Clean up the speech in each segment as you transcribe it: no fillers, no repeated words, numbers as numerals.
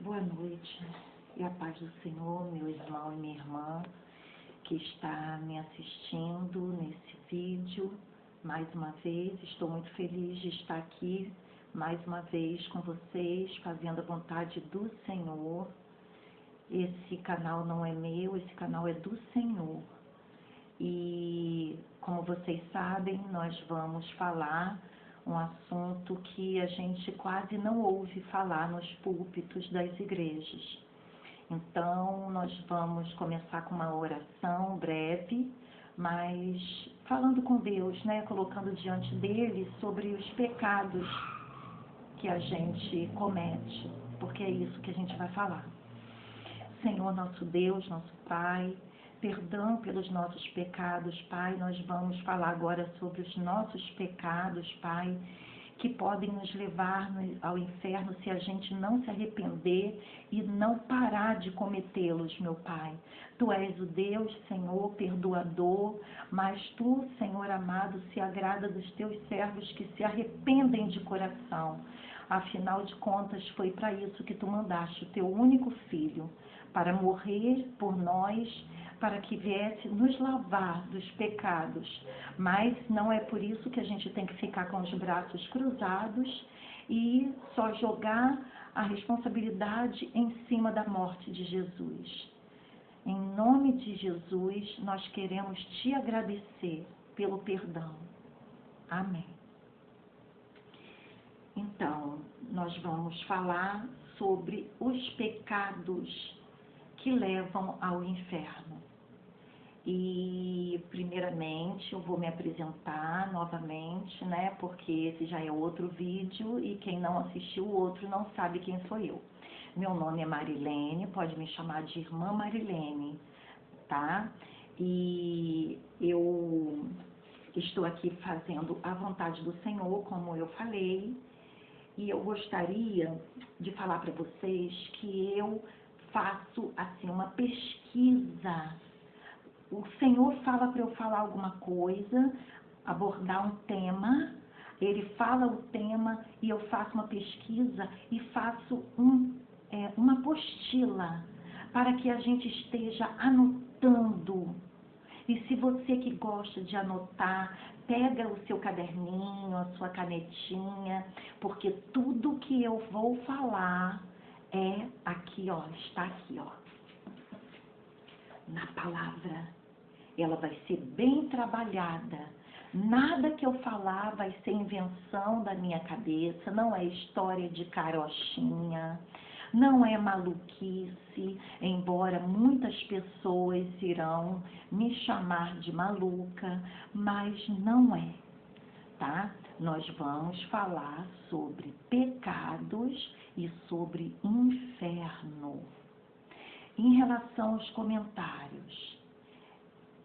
Boa noite e a paz do Senhor, meu irmão e minha irmã que está me assistindo nesse vídeo. Mais uma vez, estou muito feliz de estar aqui mais uma vez com vocês, fazendo a vontade do Senhor. Esse canal não é meu, esse canal é do Senhor. E como vocês sabem, nós vamos falar um assunto que a gente quase não ouve falar nos púlpitos das igrejas. Então, nós vamos começar com uma oração breve, mas falando com Deus, né? Colocando diante dele sobre os pecados que a gente comete, porque é isso que a gente vai falar. Senhor, nosso Deus, nosso Pai, perdão pelos nossos pecados, Pai. Nós vamos falar agora sobre os nossos pecados, Pai, que podem nos levar ao inferno se a gente não se arrepender e não parar de cometê-los, meu Pai. Tu és o Deus, Senhor, perdoador, mas Tu, Senhor amado, se agrada dos Teus servos que se arrependem de coração. Afinal de contas, foi para isso que Tu mandaste o Teu único Filho, para morrer por nós, para que viesse nos lavar dos pecados. Mas não é por isso que a gente tem que ficar com os braços cruzados e só jogar a responsabilidade em cima da morte de Jesus. Em nome de Jesus, nós queremos te agradecer pelo perdão. Amém. Então, nós vamos falar sobre os pecados que levam ao inferno. E, primeiramente, eu vou me apresentar novamente, né? Porque esse já é outro vídeo e quem não assistiu o outro não sabe quem sou eu. Meu nome é Marilene, pode me chamar de Irmã Marilene, tá? E eu estou aqui fazendo a vontade do Senhor, como eu falei, e eu gostaria de falar para vocês que eu faço assim uma pesquisa. O Senhor fala para eu falar alguma coisa, abordar um tema, Ele fala o tema e eu faço uma pesquisa e faço uma apostila para que a gente esteja anotando. E se você que gosta de anotar, pega o seu caderninho, a sua canetinha, porque tudo que eu vou falar é aqui, ó, está aqui, ó, na palavra. Ela vai ser bem trabalhada. Nada que eu falar vai ser invenção da minha cabeça, não é história de carochinha, não é maluquice, embora muitas pessoas irão me chamar de maluca, mas não é, tá? Nós vamos falar sobre pecados e sobre inferno. Em relação aos comentários,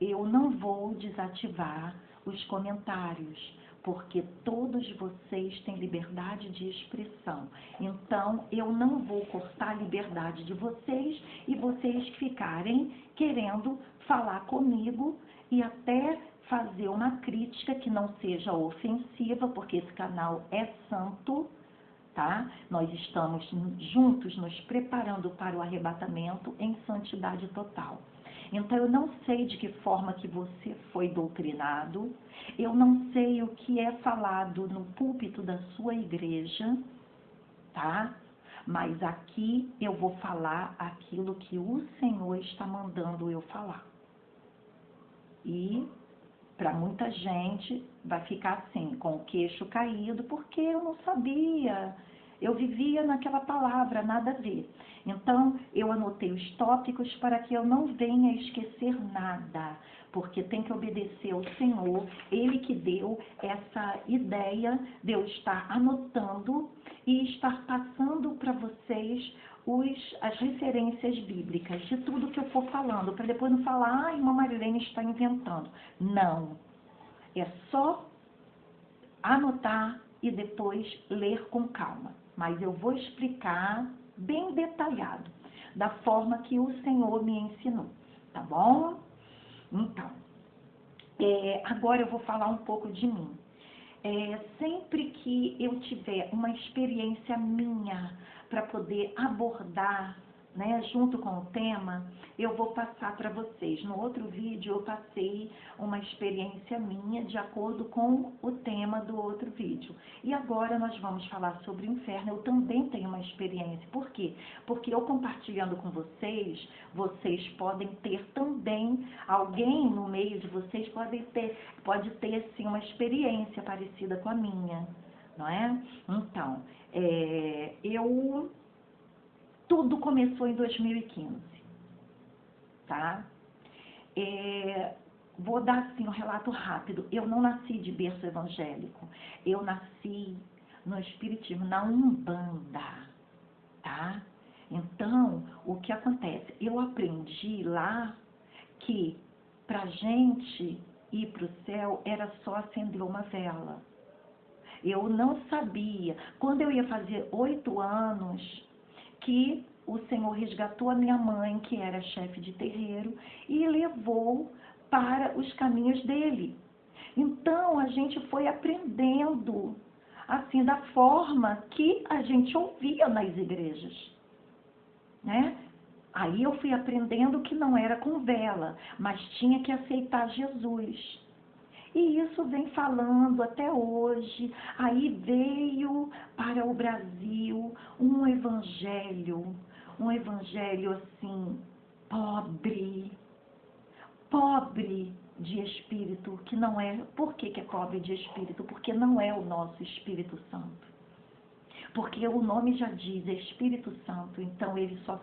eu não vou desativar os comentários, porque todos vocês têm liberdade de expressão. Então, eu não vou cortar a liberdade de vocês e vocês ficarem querendo falar comigo e até fazer uma crítica que não seja ofensiva, porque esse canal é santo, tá? Nós estamos juntos nos preparando para o arrebatamento em santidade total. Então, eu não sei de que forma que você foi doutrinado, eu não sei o que é falado no púlpito da sua igreja, tá? Mas aqui eu vou falar aquilo que o Senhor está mandando eu falar. E para muita gente vai ficar assim, com o queixo caído, porque eu não sabia. Eu vivia naquela palavra, nada a ver. Então, eu anotei os tópicos para que eu não venha esquecer nada, porque tem que obedecer ao Senhor, Ele que deu essa ideia de eu estar anotando e estar passando para vocês as referências bíblicas de tudo que eu for falando, para depois não falar, a irmã Marilene está inventando. Não, é só anotar e depois ler com calma. Mas eu vou explicar bem detalhado, da forma que o Senhor me ensinou, tá bom? Então, agora eu vou falar um pouco de mim. Sempre que eu tiver uma experiência minha para poder abordar, né, junto com o tema, eu vou passar para vocês. No outro vídeo eu passei uma experiência minha de acordo com o tema do outro vídeo. E agora nós vamos falar sobre o inferno. Eu também tenho uma experiência. Por quê? Porque eu compartilhando com vocês, vocês podem ter também, alguém no meio de vocês pode ter sim uma experiência parecida com a minha, não é? Então, tudo começou em 2015, tá? Vou dar assim um relato rápido. Eu não nasci de berço evangélico. Eu nasci no Espiritismo, na Umbanda, tá? Então, o que acontece? Eu aprendi lá que pra gente ir pro céu era só acender uma vela. Eu não sabia. Quando eu ia fazer 8 anos, que o Senhor resgatou a minha mãe, que era chefe de terreiro, e levou para os caminhos dele. Então, a gente foi aprendendo, assim, da forma que a gente ouvia nas igrejas, né? Aí eu fui aprendendo que não era com vela, mas tinha que aceitar Jesus. E isso vem falando até hoje. Aí veio para o Brasil um evangelho assim, pobre de espírito, que não é. Por que é pobre de espírito? Porque não é o nosso Espírito Santo. Porque o nome já diz, é Espírito Santo, então ele só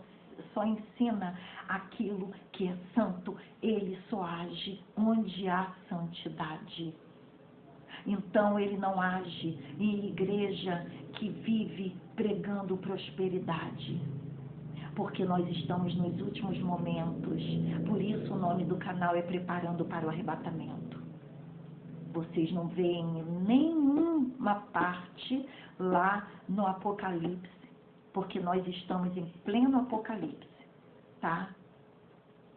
ensina aquilo que é santo, ele só age onde há santidade. Então ele não age em igreja que vive pregando prosperidade, porque nós estamos nos últimos momentos, por isso o nome do canal é Preparando para o Arrebatamento. Vocês não veem nenhuma parte lá no Apocalipse, porque nós estamos em pleno Apocalipse, tá?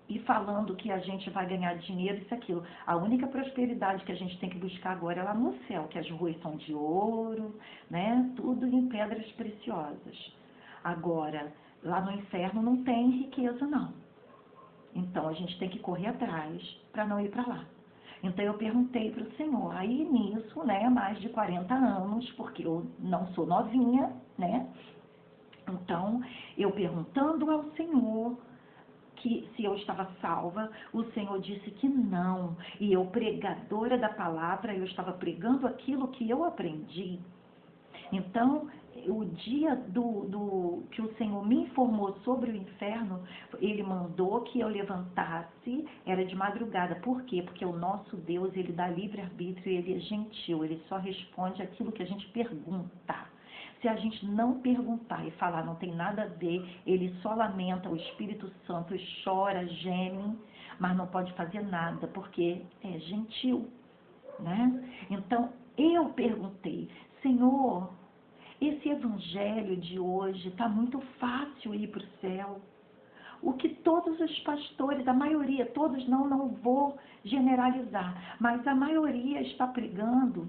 E falando que a gente vai ganhar dinheiro, isso e aquilo. A única prosperidade que a gente tem que buscar agora é lá no céu, que as ruas são de ouro, né? Tudo em pedras preciosas. Agora, lá no inferno não tem riqueza, não. Então, a gente tem que correr atrás para não ir para lá. Então, eu perguntei para o Senhor. Aí, nisso, né, mais de 40 anos, porque eu não sou novinha, né? Então, eu perguntando ao Senhor que se eu estava salva, o Senhor disse que não. E eu, pregadora da palavra, eu estava pregando aquilo que eu aprendi. Então, o dia que o Senhor me informou sobre o inferno, ele mandou que eu levantasse, era de madrugada. Por quê? Porque o nosso Deus, ele dá livre-arbítrio, ele é gentil, ele só responde aquilo que a gente pergunta. Se a gente não perguntar e falar não tem nada a ver, ele só lamenta, o Espírito Santo chora, geme, mas não pode fazer nada, porque é gentil, né? Então, eu perguntei, Senhor, esse evangelho de hoje está muito fácil ir para o céu. O que todos os pastores, a maioria, todos não vou generalizar, mas a maioria está pregando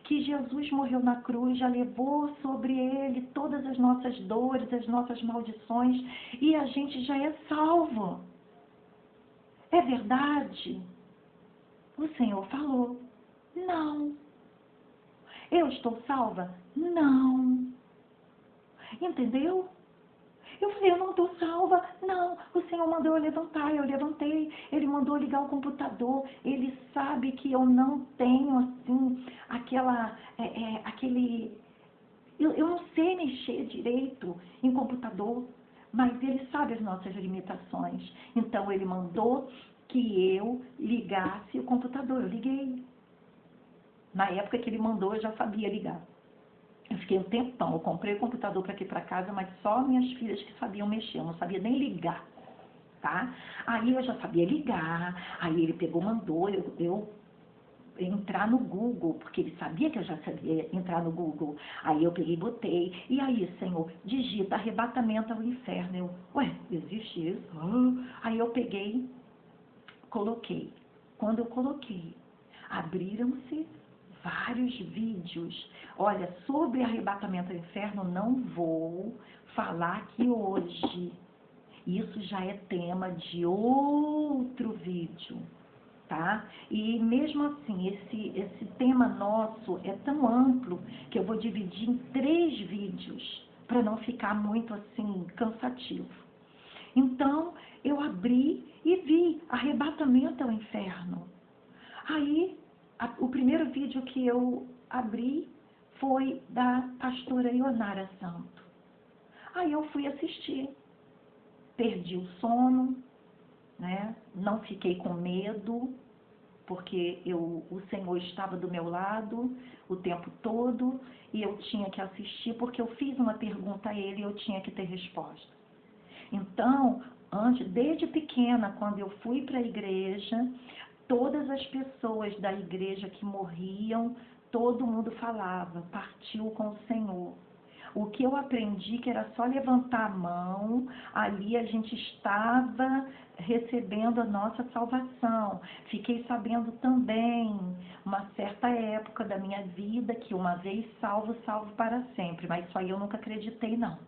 que Jesus morreu na cruz, já levou sobre ele todas as nossas dores, as nossas maldições, e a gente já é salvo. É verdade? O Senhor falou, não. Eu estou salva? Não. Entendeu? Eu falei, eu não estou salva. Não, o Senhor mandou eu levantar, eu levantei. Ele mandou ligar o computador. Ele sabe que eu não tenho, assim, eu não sei mexer direito em computador, mas ele sabe as nossas limitações. Então, ele mandou que eu ligasse o computador. Eu liguei. Na época que ele mandou, eu já sabia ligar. Eu fiquei um tempão, eu comprei o computador para aqui para casa, mas só minhas filhas que sabiam mexer, eu não sabia nem ligar, tá? Aí eu já sabia ligar, aí ele pegou, mandou eu entrar no Google, porque ele sabia que eu já sabia entrar no Google. Aí eu peguei e botei, e aí, Senhor, digita arrebatamento ao inferno. Eu, ué, existe isso? Aí eu peguei, coloquei. Quando eu coloquei, abriram-se vários vídeos. Olha, sobre arrebatamento ao inferno não vou falar aqui hoje. Isso já é tema de outro vídeo, tá? E mesmo assim, esse tema nosso é tão amplo que eu vou dividir em 3 vídeos, para não ficar muito assim, cansativo. Então, eu abri e vi arrebatamento ao inferno. Aí, o primeiro vídeo que eu abri foi da pastora Ionara Santo. Aí eu fui assistir. Perdi o sono, né? Não fiquei com medo, porque o Senhor estava do meu lado o tempo todo e eu tinha que assistir, porque eu fiz uma pergunta a ele e eu tinha que ter resposta. Então, desde pequena, quando eu fui para a igreja, todas as pessoas da igreja que morriam, todo mundo falava, partiu com o Senhor. O que eu aprendi que era só levantar a mão, ali a gente estava recebendo a nossa salvação. Fiquei sabendo também, uma certa época da minha vida, que uma vez salvo, salvo para sempre. Mas isso aí eu nunca acreditei, não.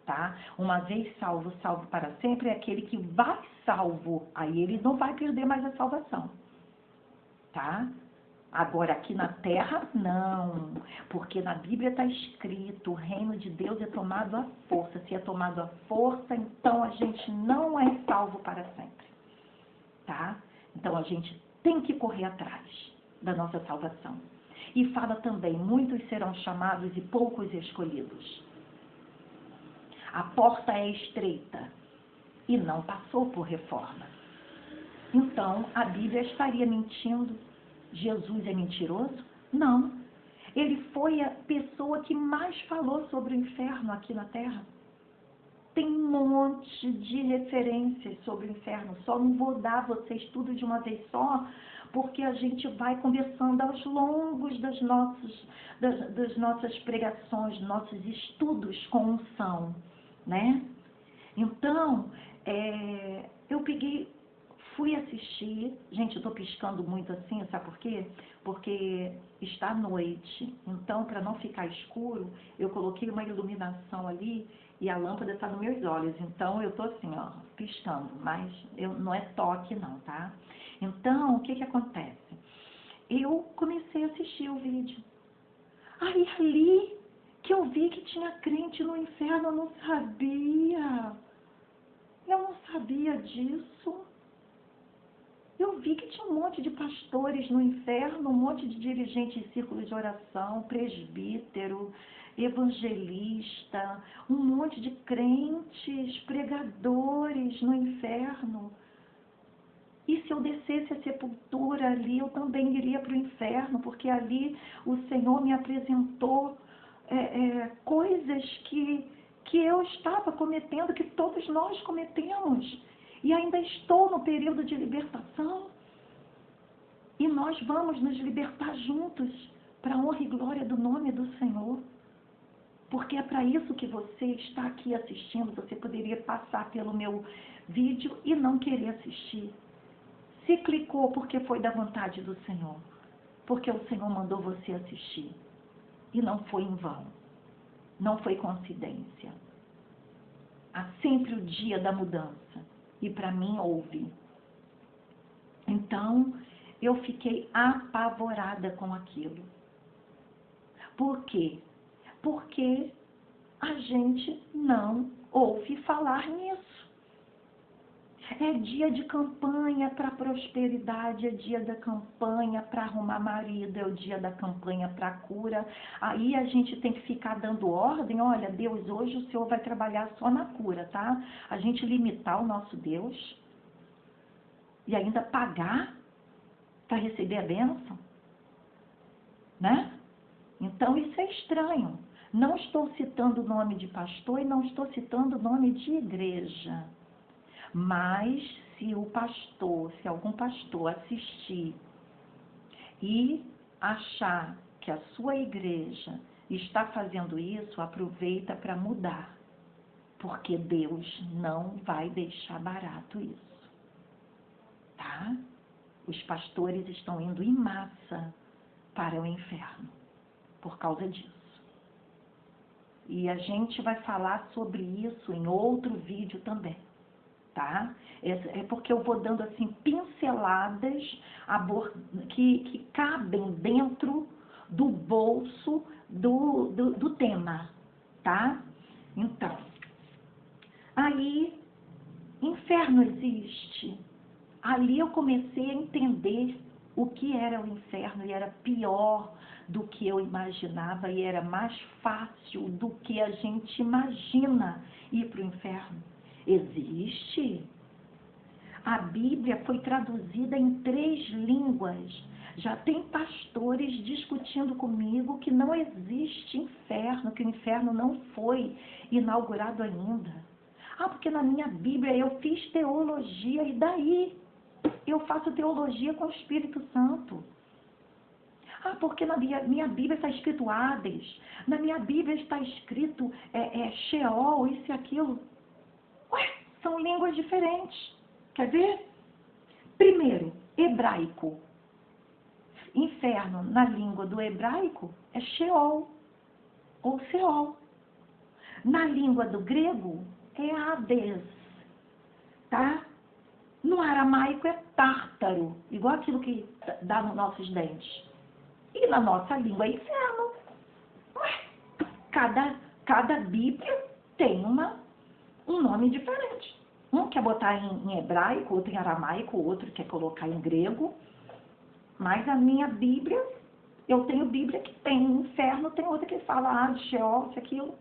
Tá? Uma vez salvo, salvo para sempre é aquele que vai salvo. Aí ele não vai perder mais a salvação. Tá? Agora, aqui na terra, não, porque na Bíblia está escrito, o reino de Deus é tomado à força. Se é tomado à força, então a gente não é salvo para sempre, tá? Então, a gente tem que correr atrás da nossa salvação. E fala também, muitos serão chamados e poucos escolhidos. A porta é estreita e não passou por reforma. Então, a Bíblia estaria mentindo. Jesus é mentiroso? Não. Ele foi a pessoa que mais falou sobre o inferno aqui na Terra. Tem um monte de referências sobre o inferno. Só não vou dar vocês tudo de uma vez só, porque a gente vai conversando aos longos das nossas pregações, nossos estudos com unção, né? Então, eu fui assistir, gente, eu tô piscando muito assim, sabe por quê? Porque está à noite, então para não ficar escuro, eu coloquei uma iluminação ali e a lâmpada está nos meus olhos, então eu tô assim, ó, piscando, mas não é toque não, tá? Então, o que acontece? Eu comecei a assistir o vídeo, aí ali que eu vi que tinha crente no inferno, eu não sabia disso. Eu vi que tinha um monte de pastores no inferno, um monte de dirigentes de círculos de oração, presbítero, evangelista, um monte de crentes, pregadores no inferno. E se eu descesse a sepultura ali, eu também iria para o inferno, porque ali o Senhor me apresentou coisas que eu estava cometendo, que todos nós cometemos. E ainda estou no período de libertação. E nós vamos nos libertar juntos, para a honra e glória do nome do Senhor. Porque é para isso que você está aqui assistindo. Você poderia passar pelo meu vídeo e não querer assistir. Se clicou porque foi da vontade do Senhor. Porque o Senhor mandou você assistir. E não foi em vão. Não foi coincidência. Há sempre o dia da mudança. E para mim houve. Então, eu fiquei apavorada com aquilo. Por quê? Porque a gente não ouve falar nisso. É dia de campanha para prosperidade, é dia da campanha para arrumar marido, é o dia da campanha para cura. Aí a gente tem que ficar dando ordem, olha, Deus, hoje o Senhor vai trabalhar só na cura, tá? A gente limitar o nosso Deus e ainda pagar para receber a bênção, né? Então isso é estranho. Não estou citando o nome de pastor e não estou citando o nome de igreja. Mas se algum pastor assistir e achar que a sua igreja está fazendo isso, aproveita para mudar. Porque Deus não vai deixar barato isso. Tá? Os pastores estão indo em massa para o inferno por causa disso. E a gente vai falar sobre isso em outro vídeo também, tá? É porque eu vou dando assim pinceladas que cabem dentro do bolso do tema, tá? Então, aí, inferno existe. Ali eu comecei a entender o que era o inferno e era pior do que eu imaginava e era mais fácil do que a gente imagina ir para o inferno. Existe. A Bíblia foi traduzida em 3 línguas. Já tem pastores discutindo comigo que não existe inferno, que o inferno não foi inaugurado ainda. Ah, porque na minha Bíblia eu fiz teologia, e daí? Eu faço teologia com o Espírito Santo. Ah, porque na minha Bíblia está escrito Hades, na minha Bíblia está escrito Sheol, isso e aquilo. Ué, são línguas diferentes. Quer ver? Primeiro, hebraico. Inferno, na língua do hebraico, é Sheol, ou Seol. Na língua do grego, é Hades, tá? No aramaico é Tártaro, igual aquilo que dá nos nossos dentes. E na nossa língua é inferno. Ué, cada Bíblia tem um nome diferente. Um quer botar em hebraico, outro em aramaico, outro quer colocar em grego. Mas a minha Bíblia, eu tenho Bíblia que tem inferno, tem outra que fala de Sheol, isso, aquilo.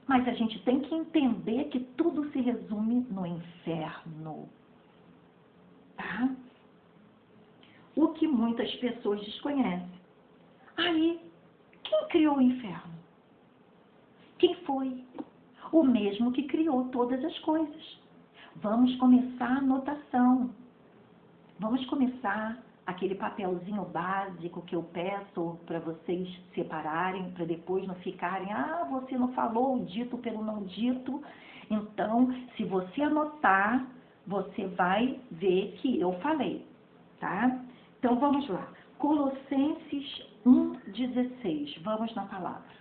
Mas a gente tem que entender que tudo se resume no inferno. Tá? O que muitas pessoas desconhecem. Aí, quem criou o inferno? Quem foi? O mesmo que criou todas as coisas. Vamos começar a anotação. Vamos começar aquele papelzinho básico que eu peço para vocês separarem, para depois não ficarem, você não falou o dito pelo não dito. Então, se você anotar, você vai ver que eu falei, tá? Então, vamos lá. Colossenses 1,16. Vamos na palavra.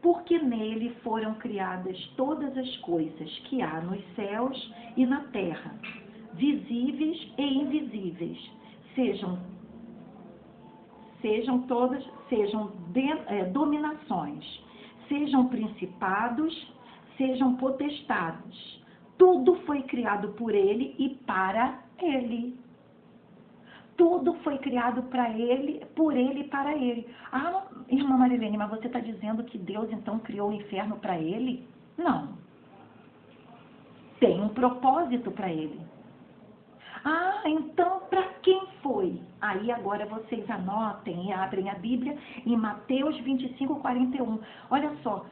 Porque nele foram criadas todas as coisas que há nos céus e na terra, visíveis e invisíveis, sejam dominações, sejam principados, sejam potestades. Tudo foi criado por ele e para ele. Tudo foi criado para ele, por ele e para ele. Ah, irmã Marilene, mas você está dizendo que Deus então criou o inferno para ele? Não. Tem um propósito para ele. Ah, então para quem foi? Aí agora vocês anotem e abrem a Bíblia em Mateus 25:41. Olha só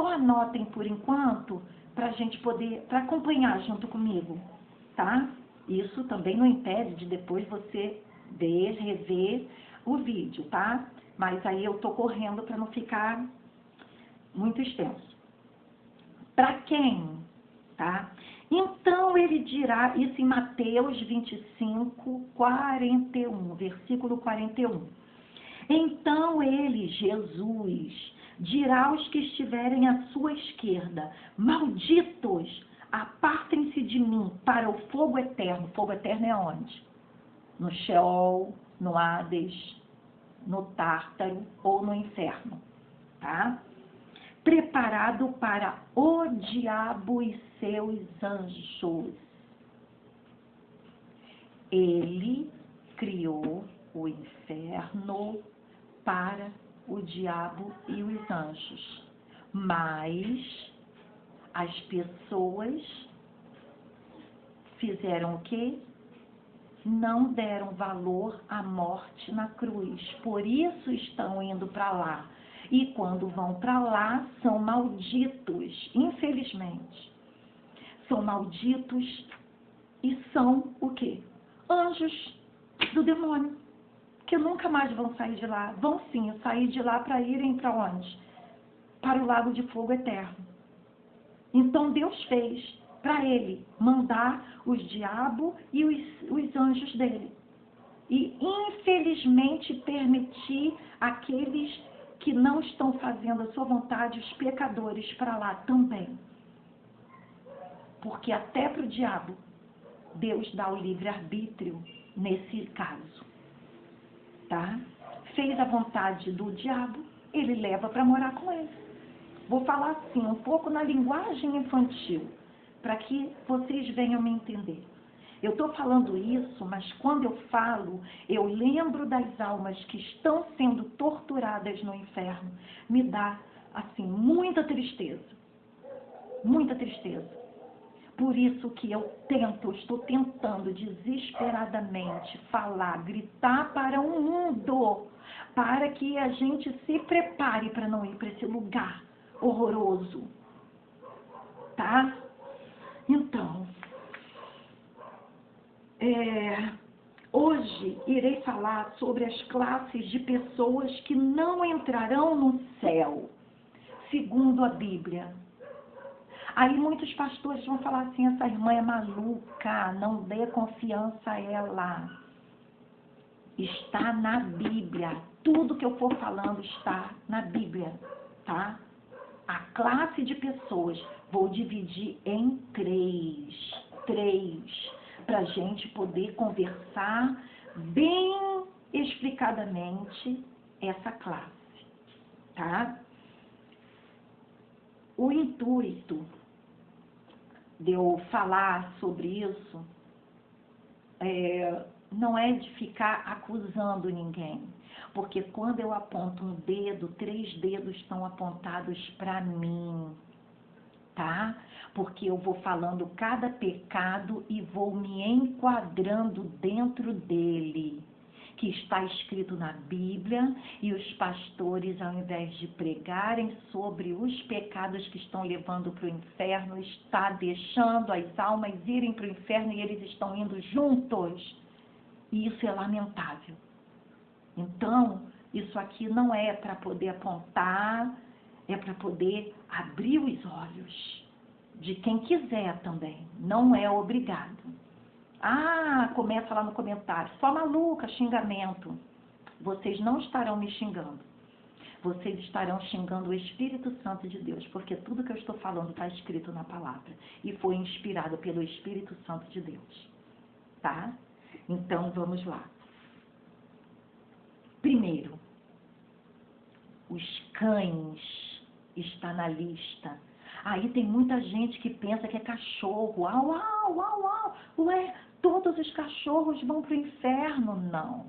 anotem por enquanto para a gente poder, para acompanhar junto comigo, tá? Isso também não impede de depois você ver, rever o vídeo, tá? Mas aí eu tô correndo para não ficar muito extenso. Para quem? Tá? Então ele dirá, isso em Mateus 25:41, versículo 41. Então ele, Jesus, dirá aos que estiverem à sua esquerda: malditos, apartem-se de mim para o fogo eterno. Fogo eterno é onde? No Sheol, no Hades, no Tártaro ou no inferno, tá? Preparado para o diabo e seus anjos. Ele criou o inferno para o diabo e os anjos. Mas as pessoas fizeram o quê? Não deram valor à morte na cruz. Por isso estão indo para lá. E quando vão para lá, são malditos, infelizmente. São malditos e são o quê? Anjos do demônio, que nunca mais vão sair de lá. Vão sim sair de lá para irem para onde? Para o lago de fogo eterno. Então Deus fez para ele mandar os diabos e os anjos dele. e infelizmente permitir aqueles que não estão fazendo a sua vontade, os pecadores, para lá também. Porque até para o diabo, Deus dá o livre-arbítrio nesse caso, tá? Fez a vontade do diabo, ele leva para morar com ele. Vou falar assim, um pouco na linguagem infantil, para que vocês venham me entender. Eu estou falando isso, mas quando eu falo, eu lembro das almas que estão sendo torturadas no inferno. Me dá, assim, muita tristeza. Muita tristeza. Por isso que eu estou tentando desesperadamente falar, gritar para o mundo, para que a gente se prepare para não ir para esse lugar horroroso, tá? Então, hoje irei falar sobre as classes de pessoas que não entrarão no céu, segundo a Bíblia. Aí muitos pastores vão falar assim, essa irmã é maluca, não dê confiança a ela. Está na Bíblia. Tudo que eu for falando está na Bíblia, tá? A classe de pessoas, vou dividir em três, para a gente poder conversar bem explicadamente essa classe, tá? O intuito de eu falar sobre isso não é de ficar acusando ninguém, porque quando eu aponto um dedo, 3 dedos estão apontados para mim, tá? Porque eu vou falando cada pecado e vou me enquadrando dentro dele, que está escrito na Bíblia, e os pastores, ao invés de pregarem sobre os pecados que estão levando para o inferno, está deixando as almas irem para o inferno e eles estão indo juntos. E isso é lamentável. Então, isso aqui não é para poder apontar, é para poder abrir os olhos de quem quiser também, não é obrigado. Ah, começa lá no comentário, só maluca, xingamento. Vocês não estarão me xingando. Vocês estarão xingando o Espírito Santo de Deus, porque tudo que eu estou falando está escrito na palavra e foi inspirado pelo Espírito Santo de Deus, tá? Então, vamos lá. Primeiro, os cães está na lista. Aí tem muita gente que pensa que é cachorro. Au, au, au, au. Ué, todos os cachorros vão para o inferno? Não.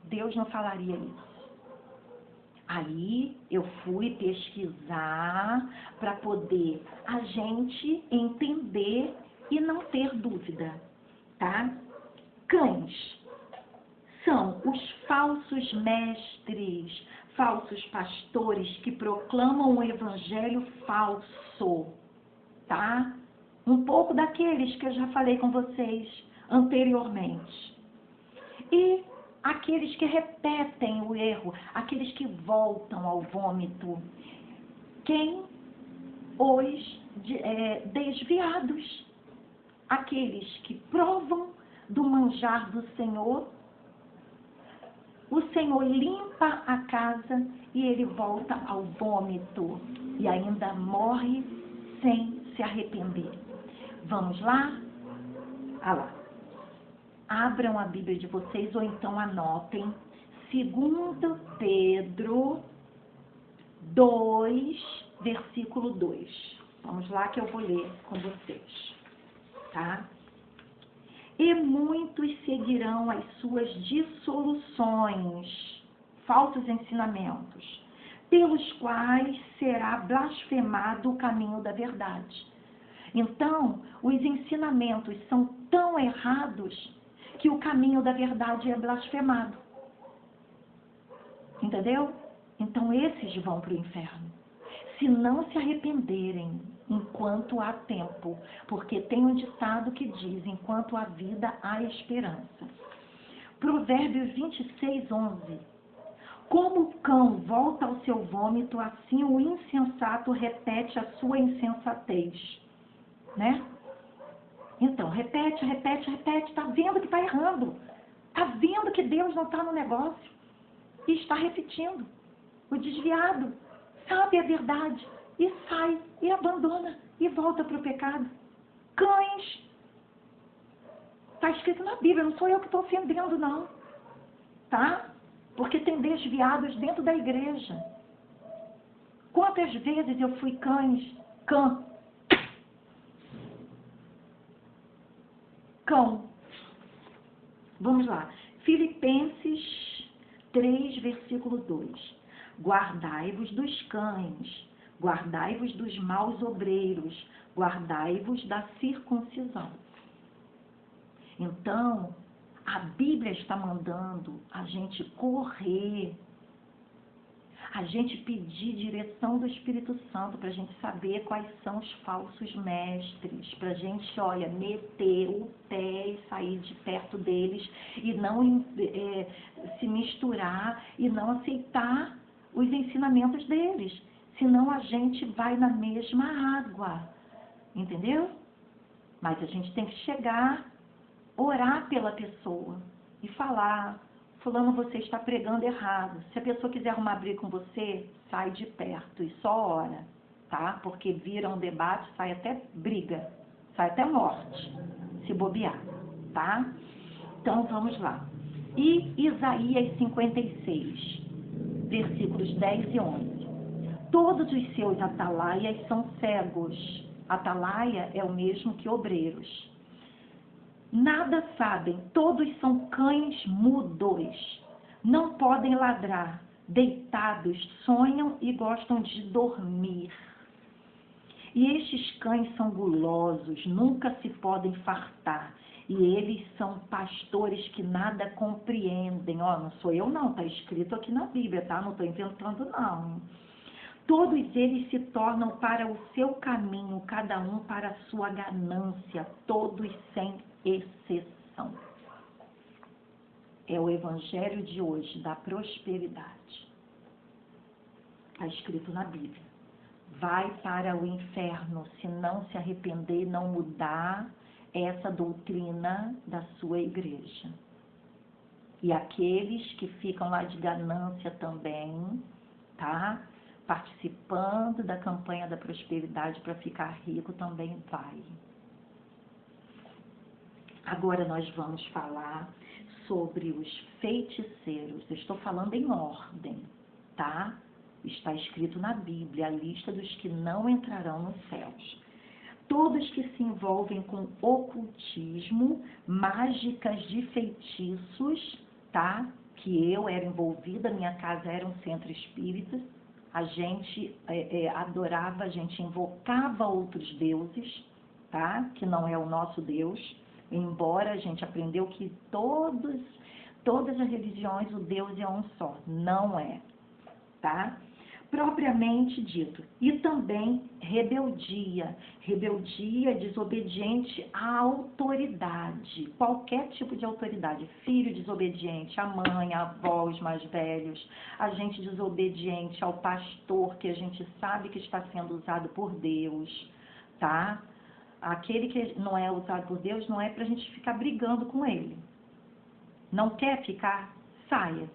Deus não falaria isso. Aí eu fui pesquisar para poder a gente entender e não ter dúvida, tá? Cães são os falsos mestres, falsos pastores que proclamam o evangelho falso, tá? Um pouco daqueles que eu já falei com vocês anteriormente. E aqueles que repetem o erro, aqueles que voltam ao vômito. Quem? Os desviados. Aqueles que provam do manjar do Senhor. O Senhor limpa a casa e ele volta ao vômito e ainda morre sem se arrepender. Vamos lá? Ah lá. Abram a Bíblia de vocês ou então anotem 2 Pedro 2, versículo 2. Vamos lá que eu vou ler com vocês, tá? E muitos seguirão as suas dissoluções, falsos ensinamentos, pelos quais será blasfemado o caminho da verdade. Então, os ensinamentos são tão errados que o caminho da verdade é blasfemado. Entendeu? Então, esses vão para o inferno. Se não se arrependerem enquanto há tempo, porque tem um ditado que diz, enquanto há vida, há esperança. Provérbios 26, 11. Como o cão volta ao seu vômito, assim o insensato repete a sua insensatez. Né? Então, repete, tá vendo que está errando. Está vendo que Deus não está no negócio e está repetindo. O desviado sabe a verdade e sai e abandona e volta para o pecado. Cães. Está escrito na Bíblia, não sou eu que estou ofendendo, não. Tá? Porque tem desviados dentro da igreja. Quantas vezes eu fui cão. Vamos lá. Filipenses 3, versículo 2. Guardai-vos dos cães, guardai-vos dos maus obreiros, guardai-vos da circuncisão. Então, a Bíblia está mandando a gente correr, a gente pedir direção do Espírito Santo para a gente saber quais são os falsos mestres, para a gente, olha, meter o pé e sair de perto deles e não se misturar e não aceitar os ensinamentos deles, senão a gente vai na mesma água, entendeu? Mas a gente tem que chegar, orar pela pessoa e falar: fulano, você está pregando errado. Se a pessoa quiser arrumar briga com você, sai de perto e só ora, tá? Porque vira um debate, sai até briga, sai até morte, se bobear, tá? Então, vamos lá. E Isaías 56, versículos 10 e 11. Todos os seus atalaias são cegos. Atalaia é o mesmo que obreiros. Nada sabem, todos são cães mudos. Não podem ladrar, deitados, sonham e gostam de dormir. E estes cães são gulosos, nunca se podem fartar. E eles são pastores que nada compreendem. Ó, não sou eu não, está escrito aqui na Bíblia, tá? Não estou inventando não. Todos eles se tornam para o seu caminho, cada um para a sua ganância, todos sem exceção. É o evangelho de hoje da prosperidade. Está escrito na Bíblia. Vai para o inferno se não se arrepender e não mudar essa doutrina da sua igreja. E aqueles que ficam lá de ganância também, tá? Participando da campanha da prosperidade para ficar rico também vai. Agora nós vamos falar sobre os feiticeiros. Eu estou falando em ordem, tá? Está escrito na Bíblia a lista dos que não entrarão nos céus. Todos que se envolvem com ocultismo, mágicas de feitiços, tá? Que eu era envolvida, minha casa era um centro espírita. A gente adorava, a gente invocava outros deuses, tá? Que não é o nosso Deus. Embora a gente aprendeu que todas as religiões, o Deus é um só. Não é, tá? Propriamente dito. E também rebeldia. Rebeldia desobediente à autoridade. Qualquer tipo de autoridade. Filho desobediente, a mãe, a avó, os mais velhos. A gente desobediente ao pastor, que a gente sabe que está sendo usado por Deus, tá? Aquele que não é usado por Deus não é para a gente ficar brigando com ele. Não quer ficar? Saia.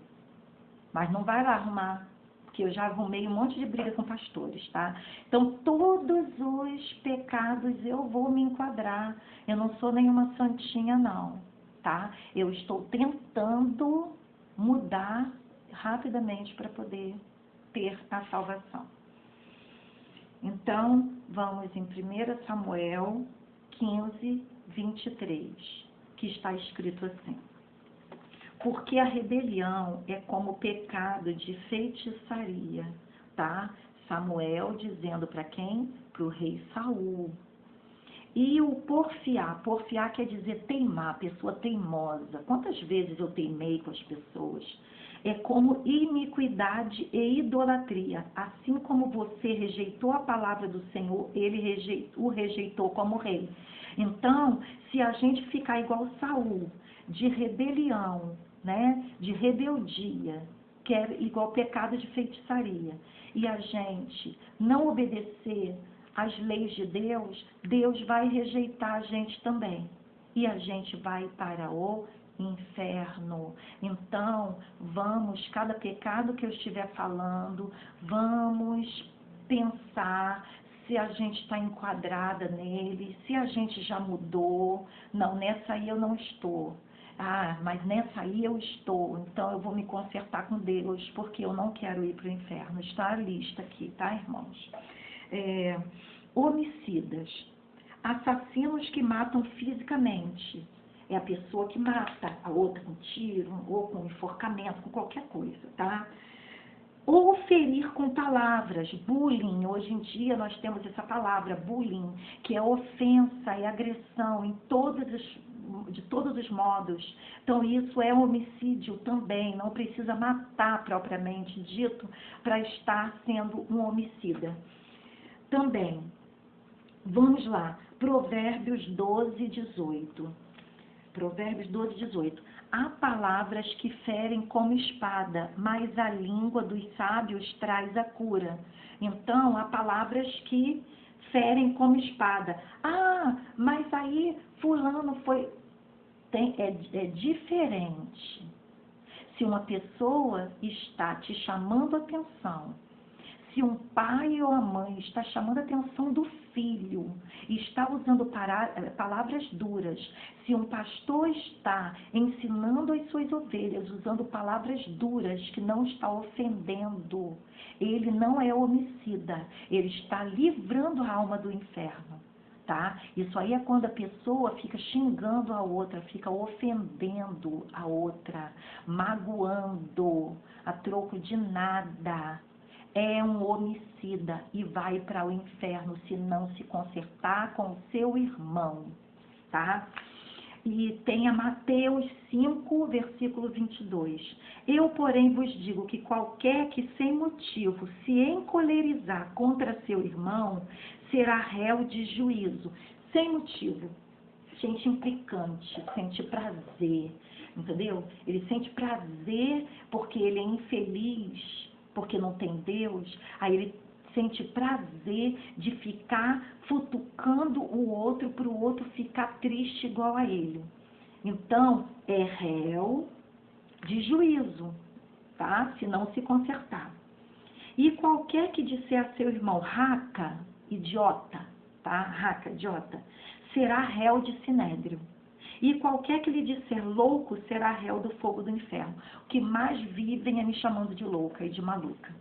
Mas não vai lá arrumar, porque eu já arrumei um monte de briga com pastores, tá? Então, todos os pecados eu vou me enquadrar. Eu não sou nenhuma santinha, não, tá? Eu estou tentando mudar rapidamente para poder ter a salvação. Então, vamos em 1 Samuel 15, 23, que está escrito assim: porque a rebelião é como pecado de feitiçaria, tá? Samuel dizendo para quem? Para o rei Saul. E o porfiar quer dizer teimar, pessoa teimosa. Quantas vezes eu teimei com as pessoas? É como iniquidade e idolatria. Assim como você rejeitou a palavra do Senhor, ele o rejeitou como rei. Então, se a gente ficar igual Saul, de rebelião, né, de rebeldia, que é igual pecado de feitiçaria, e a gente não obedecer às leis de Deus, Deus vai rejeitar a gente também. E a gente vai para o inferno. Então, vamos, cada pecado que eu estiver falando, vamos pensar se a gente está enquadrada nele, se a gente já mudou. Não, nessa aí eu não estou. Ah, mas nessa aí eu estou, então eu vou me consertar com Deus, porque eu não quero ir para o inferno. Está a lista aqui, tá, irmãos? Homicidas, assassinos que matam fisicamente. É a pessoa que mata a outra com tiro, ou com enforcamento, com qualquer coisa, tá? Ou ferir com palavras, bullying. Hoje em dia nós temos essa palavra, bullying, que é ofensa e agressão de todos os modos. Então isso é homicídio também, não precisa matar propriamente dito para estar sendo um homicida. Também, vamos lá, Provérbios 12, 18. Provérbios 12, 18. Há palavras que ferem como espada, mas a língua dos sábios traz a cura. Então, há palavras que ferem como espada. Ah, mas aí fulano foi... É diferente. Se uma pessoa está te chamando a atenção, se um pai ou a mãe está chamando a atenção do filho e está usando palavras duras, se um pastor está ensinando as suas ovelhas usando palavras duras que não está ofendendo, ele não é homicida, ele está livrando a alma do inferno. Tá? Isso aí é quando a pessoa fica xingando a outra, fica ofendendo a outra, magoando, a troco de nada. É um homicida e vai para o inferno se não se consertar com o seu irmão, tá? E tem a Mateus 5, versículo 22. Eu, porém, vos digo que qualquer que sem motivo se encolerizar contra seu irmão será réu de juízo. Sem motivo. Gente implicante, sente prazer, entendeu? Ele sente prazer porque ele é infeliz, porque não tem Deus, aí ele sente prazer de ficar futucando o outro para o outro ficar triste igual a ele. Então, é réu de juízo, tá? Se não se consertar. E qualquer que disser a seu irmão, raca, idiota, tá? Raca, idiota, será réu de sinédrio. E qualquer que lhe disser louco será réu do fogo do inferno. O que mais vivem é me chamando de louca e de maluca.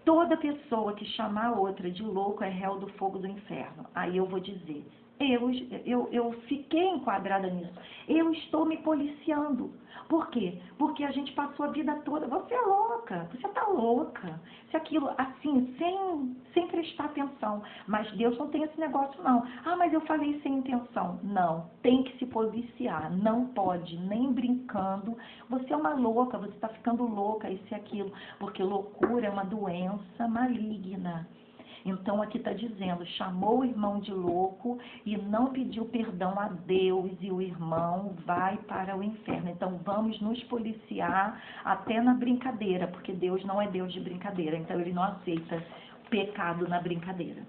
Toda pessoa que chamar a outra de louco é réu do fogo do inferno. Aí eu vou dizer, eu fiquei enquadrada nisso. Eu estou me policiando. Por quê? Porque a gente passou a vida toda, você é louca, você está louca. Se aquilo, assim, sem prestar atenção. Mas Deus não tem esse negócio, não. Ah, mas eu falei sem intenção. Não, tem que se policiar. Não pode, nem brincando. Você é uma louca, você está ficando louca, isso e aquilo. Porque loucura é uma doença maligna. Então, aqui está dizendo, chamou o irmão de louco e não pediu perdão a Deus e o irmão vai para o inferno. Então, vamos nos policiar até na brincadeira, porque Deus não é Deus de brincadeira, então Ele não aceita pecado na brincadeira.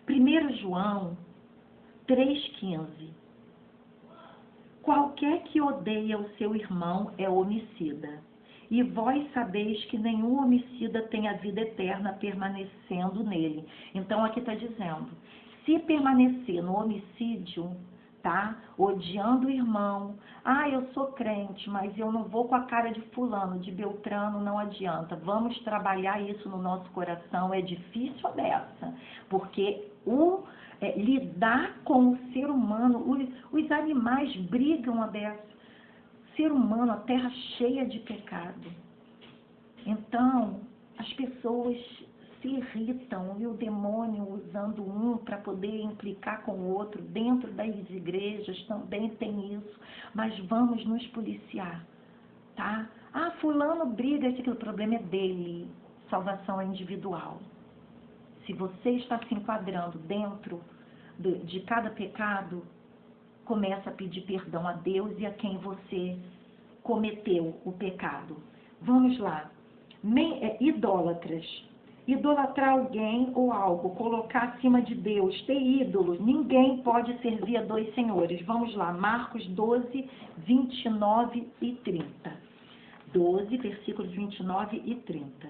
1 João 3,15. Qualquer que odeia o seu irmão é homicida. E vós sabeis que nenhum homicida tem a vida eterna permanecendo nele. Então, aqui está dizendo, se permanecer no homicídio, tá? Odiando o irmão, ah, eu sou crente, mas eu não vou com a cara de fulano, de Beltrano, não adianta. Vamos trabalhar isso no nosso coração, é difícil a beça, porque lidar com o ser humano, os animais brigam a beça. Ser humano, a terra cheia de pecado. Então, as pessoas se irritam e o demônio usando um para poder implicar com o outro. Dentro das igrejas também tem isso, mas vamos nos policiar, tá? Ah, fulano briga, esse aqui, o problema é dele. Salvação é individual. Se você está se enquadrando dentro de cada pecado, começa a pedir perdão a Deus e a quem você cometeu o pecado. Vamos lá. Idólatras. idolatrar alguém ou algo, colocar acima de Deus, ter ídolos. Ninguém pode servir a dois senhores. Vamos lá, Marcos 12, 29 e 30. 12, versículos 29 e 30.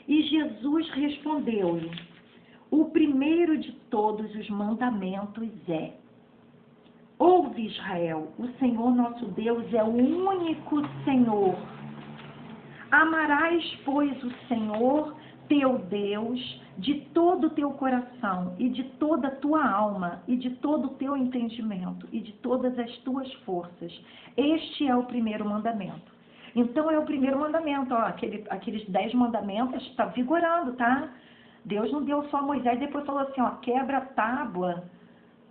E Jesus respondeu-lhe: o primeiro de todos os mandamentos é: ouve, Israel, o Senhor nosso Deus é o único Senhor. Amarás, pois, o Senhor teu Deus de todo o teu coração e de toda a tua alma e de todo o teu entendimento e de todas as tuas forças. Este é o primeiro mandamento. Então é o primeiro mandamento, ó, aqueles 10 mandamentos está vigorando, tá? Deus não deu só a Moisés, depois falou assim, ó, quebra a tábua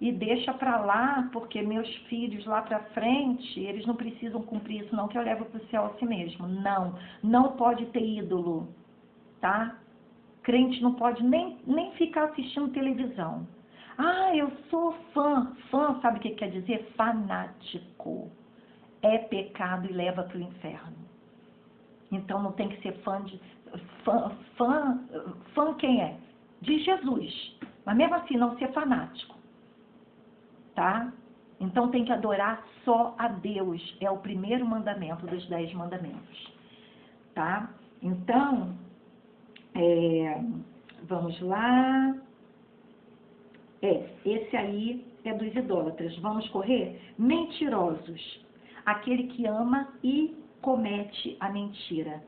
e deixa para lá, porque meus filhos lá para frente, eles não precisam cumprir isso não, que eu levo para o céu a si mesmo. Não, não pode ter ídolo, tá? Crente não pode nem ficar assistindo televisão. Ah, eu sou fã. Fã, sabe o que quer dizer? Fanático. É pecado e leva para o inferno. Então não tem que ser fã de... Fã quem é? De Jesus. Mas mesmo assim, não ser fanático. Tá? Então tem que adorar só a Deus. É o primeiro mandamento dos 10 mandamentos. Tá? Então, vamos lá. Esse aí é dos idólatras. Vamos correr? Mentirosos. Aquele que ama e comete a mentira.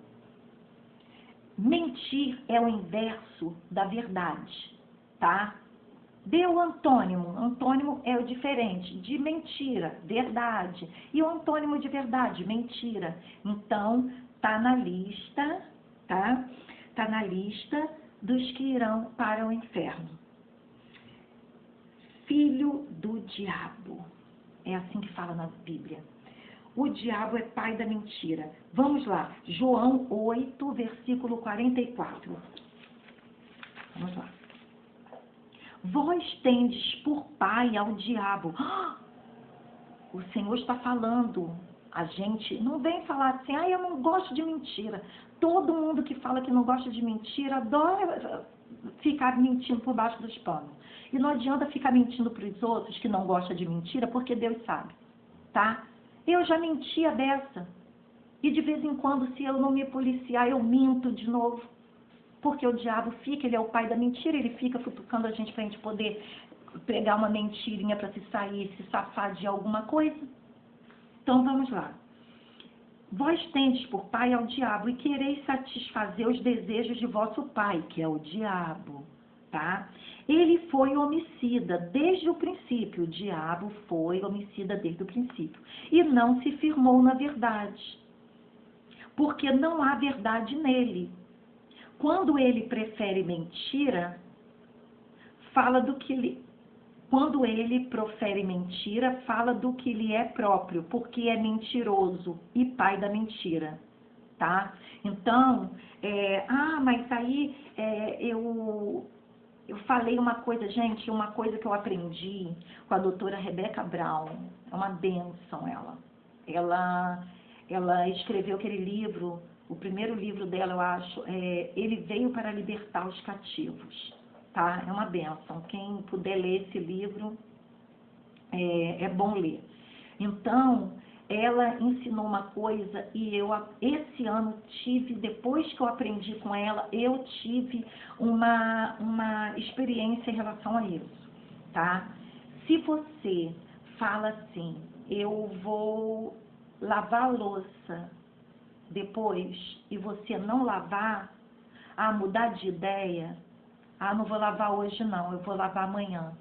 Mentir é o inverso da verdade, tá? Dê o antônimo. Antônimo é o diferente de mentira, verdade. E o antônimo de verdade, mentira. Então, tá na lista, tá? Tá na lista dos que irão para o inferno. Filho do diabo. É assim que fala na Bíblia. O diabo é pai da mentira. Vamos lá. João 8, versículo 44. Vamos lá. Vós tendes por pai ao diabo. O Senhor está falando. A gente não vem falar assim, eu não gosto de mentira. Todo mundo que fala que não gosta de mentira adora ficar mentindo por baixo dos panos. E não adianta ficar mentindo para os outros que não gostam de mentira, porque Deus sabe, tá? Eu já mentia dessa. E de vez em quando, se eu não me policiar, eu minto de novo. Porque o diabo fica, ele é o pai da mentira, ele fica futucando a gente para a gente poder pregar uma mentirinha para se sair, se safar de alguma coisa. Então vamos lá. Vós tendes por pai ao diabo e quereis satisfazer os desejos de vosso pai, que é o diabo, tá? Ele foi homicida desde o princípio, o diabo foi homicida desde o princípio, e não se firmou na verdade, porque não há verdade nele. Quando ele prefere mentira, fala do que ele... Quando ele profere mentira, fala do que lhe é próprio, porque é mentiroso e pai da mentira, tá? Então, mas aí eu falei uma coisa, gente, uma coisa que eu aprendi com a doutora Rebeca Brown, é uma bênção ela. Ela escreveu aquele livro, o primeiro livro dela, eu acho, Ele Veio para Libertar os Cativos. Tá? É uma bênção. Quem puder ler esse livro, é bom ler. Então, ela ensinou uma coisa e eu, esse ano, depois que eu aprendi com ela, eu tive uma experiência em relação a isso. Tá? Se você fala assim, eu vou lavar a louça depois e você não lavar, mudar de ideia, não vou lavar hoje não, eu vou lavar amanhã.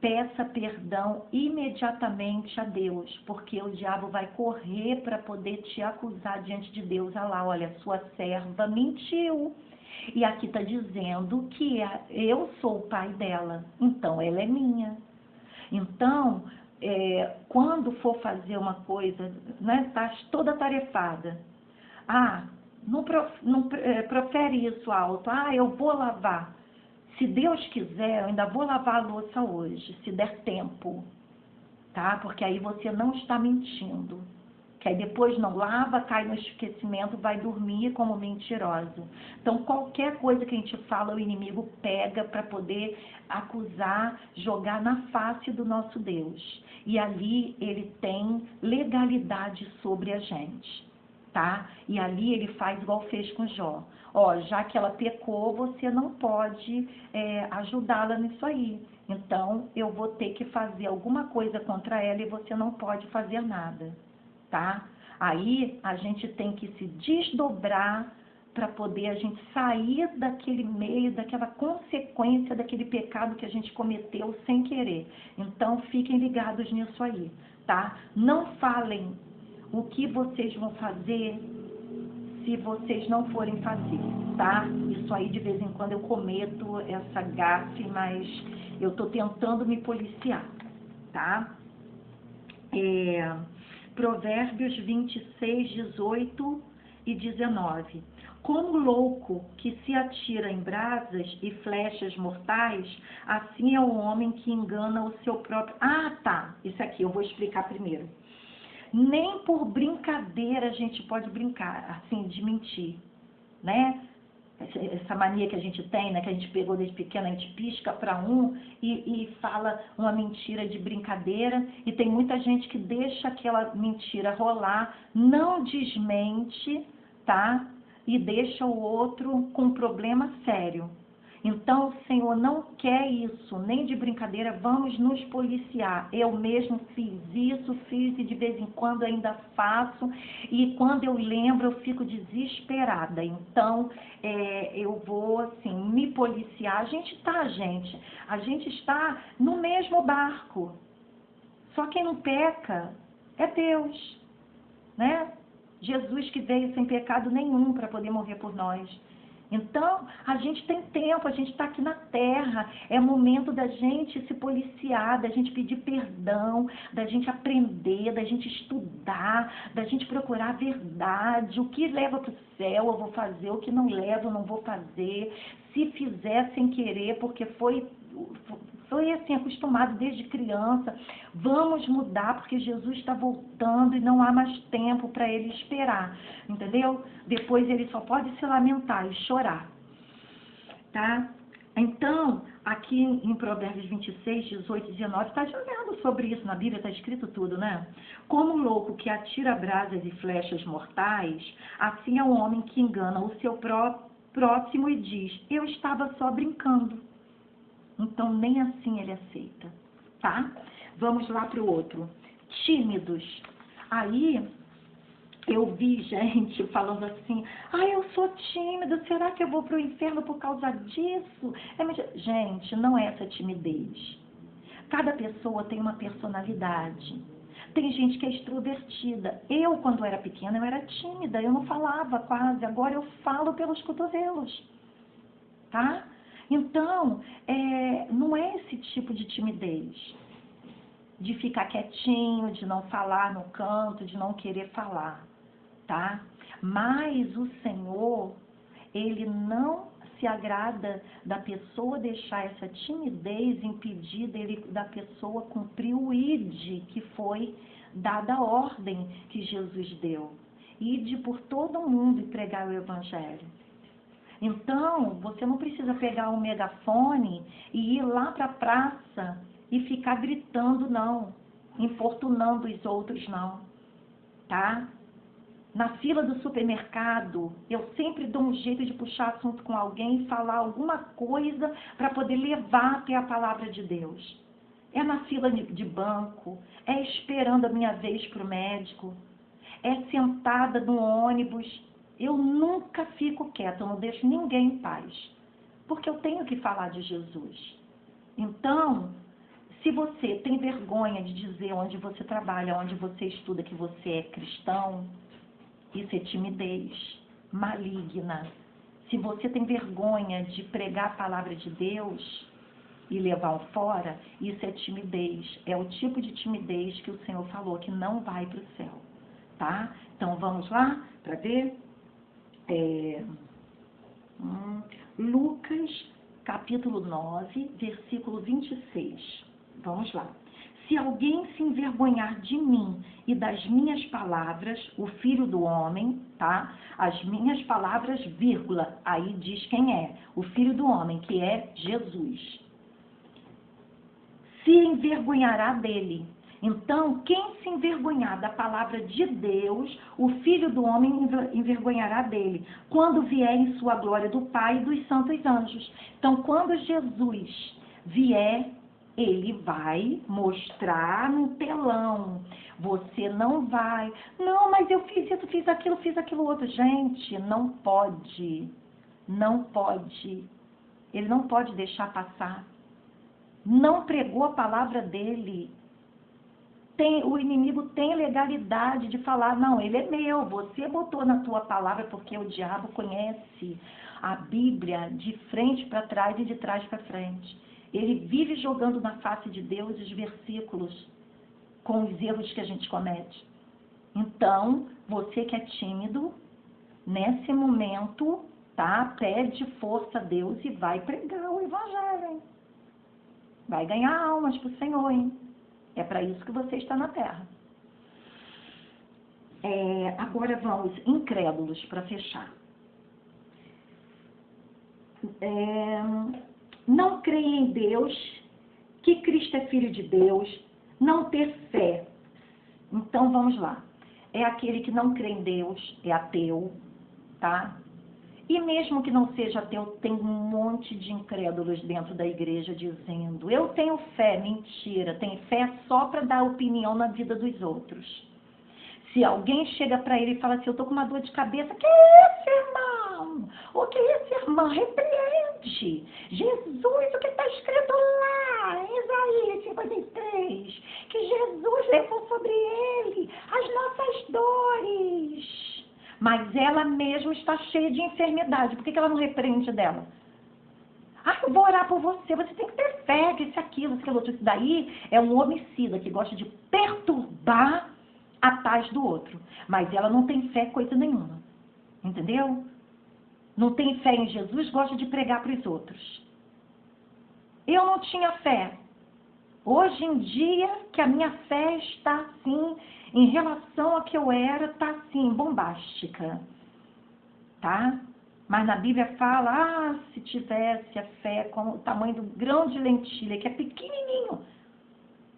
Peça perdão imediatamente a Deus, porque o diabo vai correr para poder te acusar diante de Deus. Olha, sua serva mentiu. E aqui está dizendo que eu sou o pai dela, então ela é minha. Então, quando for fazer uma coisa, né, tá toda tarefada. Não profere isso alto. Eu vou lavar. Se Deus quiser, eu ainda vou lavar a louça hoje, se der tempo. Tá? Porque aí você não está mentindo. que aí depois não lava, cai no esquecimento, vai dormir como mentiroso. Então, qualquer coisa que a gente fala, o inimigo pega para poder acusar, jogar na face do nosso Deus. E ali ele tem legalidade sobre a gente, tá? E ali ele faz igual fez com Jó. Ó, já que ela pecou, você não pode ajudá-la nisso aí. Então, eu vou ter que fazer alguma coisa contra ela e você não pode fazer nada, tá? Aí, a gente tem que se desdobrar para poder a gente sair daquele meio, daquela consequência, daquele pecado que a gente cometeu sem querer. Então, fiquem ligados nisso aí, tá? Não falem o que vocês vão fazer se vocês não forem fazer, tá? Isso aí, de vez em quando, eu cometo essa gafe, mas eu tô tentando me policiar, tá? Provérbios 26, 18 e 19. Como louco que se atira em brasas e flechas mortais, assim é o homem que engana o seu próprio... Ah, tá, isso aqui eu vou explicar primeiro. Nem por brincadeira a gente pode brincar, assim, de mentir, né? Essa mania que a gente tem, né? Que a gente pegou desde pequena, a gente pisca para um e fala uma mentira de brincadeira. E tem muita gente que deixa aquela mentira rolar, não desmente, tá? E deixa o outro com um problema sério. Então, o Senhor não quer isso, nem de brincadeira, vamos nos policiar. Eu mesmo fiz e de vez em quando ainda faço, e quando eu lembro eu fico desesperada. Então, eu vou, assim, me policiar. A gente está no mesmo barco. Só quem não peca é Deus, né? Jesus que veio sem pecado nenhum para poder morrer por nós. Então, a gente tem tempo, a gente está aqui na terra, é momento da gente se policiar, da gente pedir perdão, da gente aprender, da gente estudar, da gente procurar a verdade, o que leva para o céu eu vou fazer, o que não leva eu não vou fazer, se fizer sem querer, porque foi assim, acostumado desde criança, vamos mudar porque Jesus está voltando e não há mais tempo para ele esperar, entendeu? Depois ele só pode se lamentar e chorar, tá? Então, aqui em Provérbios 26, 18 e 19, está dizendo sobre isso, na Bíblia está escrito tudo, né? Como o louco que atira brasas e flechas mortais, assim é o homem que engana o seu próximo e diz, eu estava só brincando. Então, nem assim ele aceita, tá? Vamos lá para o outro. Tímidos. Aí, eu vi gente falando assim, eu sou tímido, será que eu vou para o inferno por causa disso? Gente, não é essa timidez. Cada pessoa tem uma personalidade. Tem gente que é extrovertida. Eu, quando era pequena, eu era tímida, eu não falava quase. Agora eu falo pelos cotovelos, tá? Então, não é esse tipo de timidez, de ficar quietinho, de não falar no canto, de não querer falar, tá? Mas o Senhor, Ele não se agrada da pessoa deixar essa timidez impedir da pessoa cumprir o ide que foi dada a ordem que Jesus deu. Ide por todo mundo e pregar o Evangelho. Então, você não precisa pegar um megafone e ir lá para a praça e ficar gritando, não. Importunando os outros, não. Tá? Na fila do supermercado, eu sempre dou um jeito de puxar assunto com alguém e falar alguma coisa para poder levar até a palavra de Deus. É na fila de banco, é esperando a minha vez para o médico, é sentada no ônibus. Eu nunca fico quieta, eu não deixo ninguém em paz, porque eu tenho que falar de Jesus. Então, se você tem vergonha de dizer onde você trabalha, onde você estuda que você é cristão, isso é timidez maligna. Se você tem vergonha de pregar a palavra de Deus e levar um fora, isso é timidez. É o tipo de timidez que o Senhor falou que não vai para o céu, tá? Então, vamos lá para ver? Lucas, capítulo 9, versículo 26. Vamos lá. Se alguém se envergonhar de mim e das minhas palavras, o Filho do Homem, tá? As minhas palavras, vírgula, aí diz quem é, o Filho do Homem, que é Jesus. Se envergonhará dele. Então, quem se envergonhar da palavra de Deus, o Filho do Homem envergonhará dele, quando vier em sua glória do Pai e dos santos anjos. Então, quando Jesus vier, ele vai mostrar no telão. Você não vai. Não, mas eu fiz isso, fiz aquilo outro. Gente, não pode. Não pode. Ele não pode deixar passar. Não pregou a palavra dele. O inimigo tem legalidade de falar, não, ele é meu, você botou na tua palavra, porque o diabo conhece a Bíblia de frente para trás e de trás para frente. Ele vive jogando na face de Deus os versículos com os erros que a gente comete. Então, você que é tímido, nesse momento, tá? Pede força a Deus e vai pregar o evangelho, hein? Vai ganhar almas pro Senhor, hein? É para isso que você está na terra. Agora vamos, incrédulos, para fechar. Não crer em Deus, que Cristo é Filho de Deus, não ter fé. Então vamos lá. É aquele que não crê em Deus, é ateu, tá? E mesmo que não seja ateu, tem um monte de incrédulos dentro da igreja dizendo, eu tenho fé, mentira, tem fé só para dar opinião na vida dos outros. Se alguém chega para ele e fala assim, eu tô com uma dor de cabeça, que é isso, irmão? O que é isso, irmã? Repreende. Jesus, o que está escrito lá, em Isaías 53, que Jesus levou sobre ele as nossas dores. Mas ela mesma está cheia de enfermidade. Por que ela não repreende dela? Ah, eu vou orar por você. Você tem que ter fé, que isso, aquilo, outro. Isso daí é um homicida que gosta de perturbar a paz do outro. Mas ela não tem fé coisa nenhuma. Entendeu? Não tem fé em Jesus, gosta de pregar para os outros. Eu não tinha fé. Hoje em dia, que a minha fé está assim, em relação a que eu era, está assim, bombástica. Tá? Mas na Bíblia fala, se tivesse a fé com o tamanho do grão de lentilha, que é pequenininho,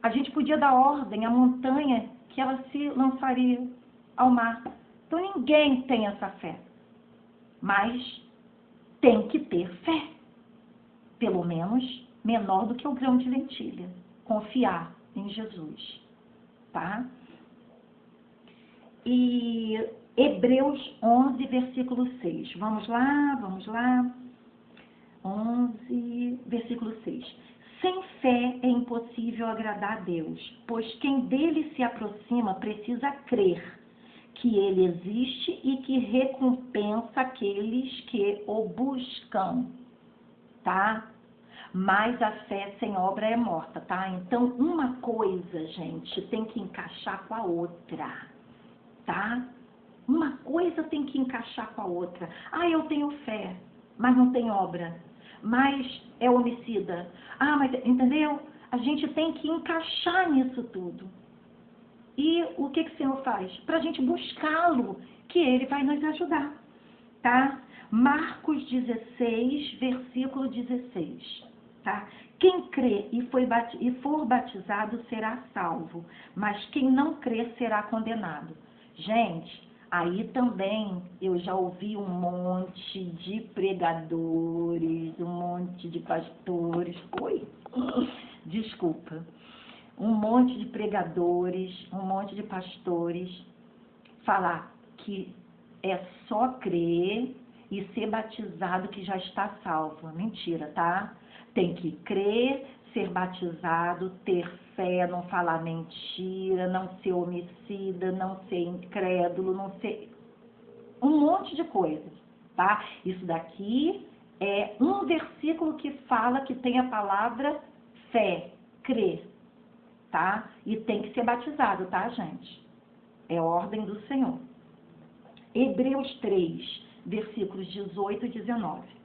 a gente podia dar ordem à montanha que ela se lançaria ao mar. Então ninguém tem essa fé. Mas tem que ter fé. Pelo menos menor do que o grão de lentilha. Confiar em Jesus, tá? E Hebreus 11, versículo 6. Vamos lá. 11, versículo 6. Sem fé é impossível agradar a Deus, pois quem dele se aproxima precisa crer que ele existe e que recompensa aqueles que o buscam, tá? Mas a fé sem obra é morta, tá? Então, uma coisa, gente, tem que encaixar com a outra, tá? Uma coisa tem que encaixar com a outra. Ah, eu tenho fé, mas não tem obra. Mas é homicida. Ah, mas, entendeu? A gente tem que encaixar nisso tudo. E o que o Senhor faz? Para a gente buscá-lo, que Ele vai nos ajudar, tá? Marcos 16, versículo 16. Tá? Quem crê e for batizado será salvo, mas quem não crê será condenado. Gente, aí também eu já ouvi um monte de pregadores, um monte de pastores, um monte de pregadores, um monte de pastores falar que é só crer e ser batizado que já está salvo. Mentira, tá? Tem que crer, ser batizado, ter fé, não falar mentira, não ser homicida, não ser incrédulo, não ser um monte de coisas, tá? Isso daqui é um versículo que fala que tem a palavra fé, crer, tá? E tem que ser batizado, tá, gente? É ordem do Senhor. Hebreus 3, versículos 18 e 19.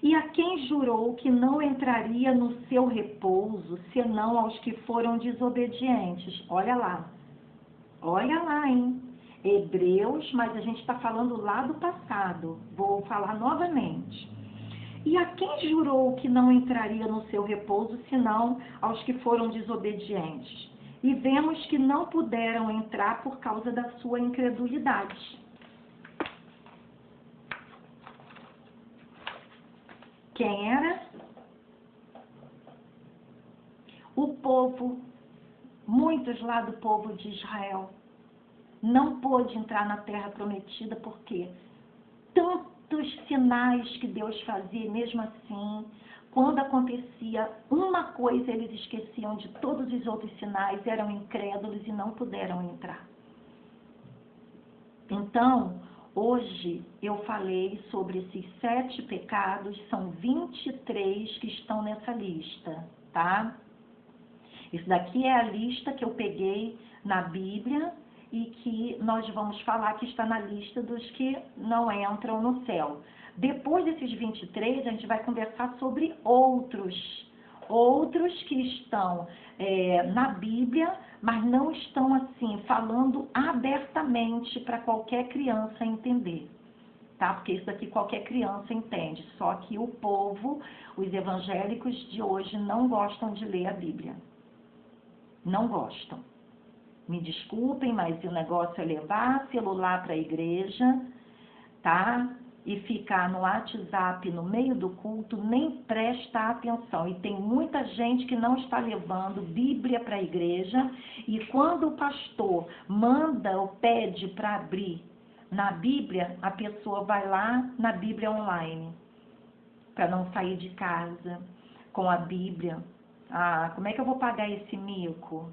E a quem jurou que não entraria no seu repouso, senão aos que foram desobedientes? Olha lá, hein? Hebreus, mas a gente está falando lá do passado. Vou falar novamente. E a quem jurou que não entraria no seu repouso, senão aos que foram desobedientes? E vemos que não puderam entrar por causa da sua incredulidade. Quem era? O povo, muitos lá do povo de Israel, não pôde entrar na terra prometida porque tantos sinais que Deus fazia, e mesmo assim, quando acontecia uma coisa, eles esqueciam de todos os outros sinais, eram incrédulos e não puderam entrar. Então, hoje eu falei sobre esses 7 pecados, são 23 que estão nessa lista, tá? Isso daqui é a lista que eu peguei na Bíblia e que nós vamos falar que está na lista dos que não entram no céu. Depois desses 23, a gente vai conversar sobre outros que estão na Bíblia, mas não estão assim, falando abertamente para qualquer criança entender. Tá? Porque isso daqui qualquer criança entende, só que o povo, os evangélicos de hoje não gostam de ler a Bíblia. Não gostam. Me desculpem, mas o negócio é levar celular para a igreja, tá? E ficar no WhatsApp no meio do culto, nem presta atenção. E tem muita gente que não está levando Bíblia para a igreja, e quando o pastor manda ou pede para abrir na Bíblia, a pessoa vai lá na Bíblia online, para não sair de casa com a Bíblia. Ah, como é que eu vou pagar esse mico?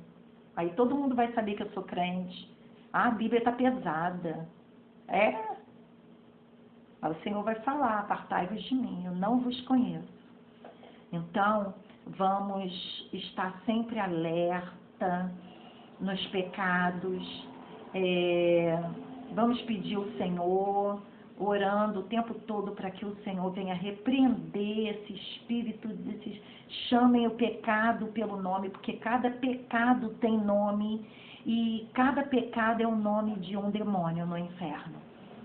Aí todo mundo vai saber que eu sou crente. Ah, a Bíblia está pesada. Aí o Senhor vai falar, apartai-vos de mim, eu não vos conheço. Então, vamos estar sempre alerta nos pecados. Vamos pedir ao Senhor, orando o tempo todo para que o Senhor venha repreender esse espírito, chamem o pecado pelo nome, porque cada pecado tem nome e cada pecado é o nome de um demônio no inferno,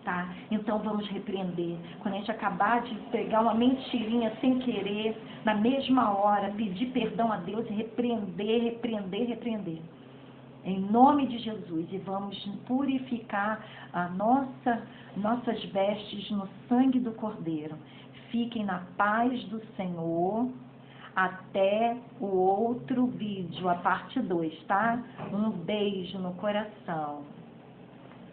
tá? Então vamos repreender. Quando a gente acabar de pegar uma mentirinha sem querer, na mesma hora, pedir perdão a Deus e repreender. Em nome de Jesus, e vamos purificar nossas vestes no sangue do Cordeiro. Fiquem na paz do Senhor. Até o outro vídeo, a parte 2, tá? Um beijo no coração.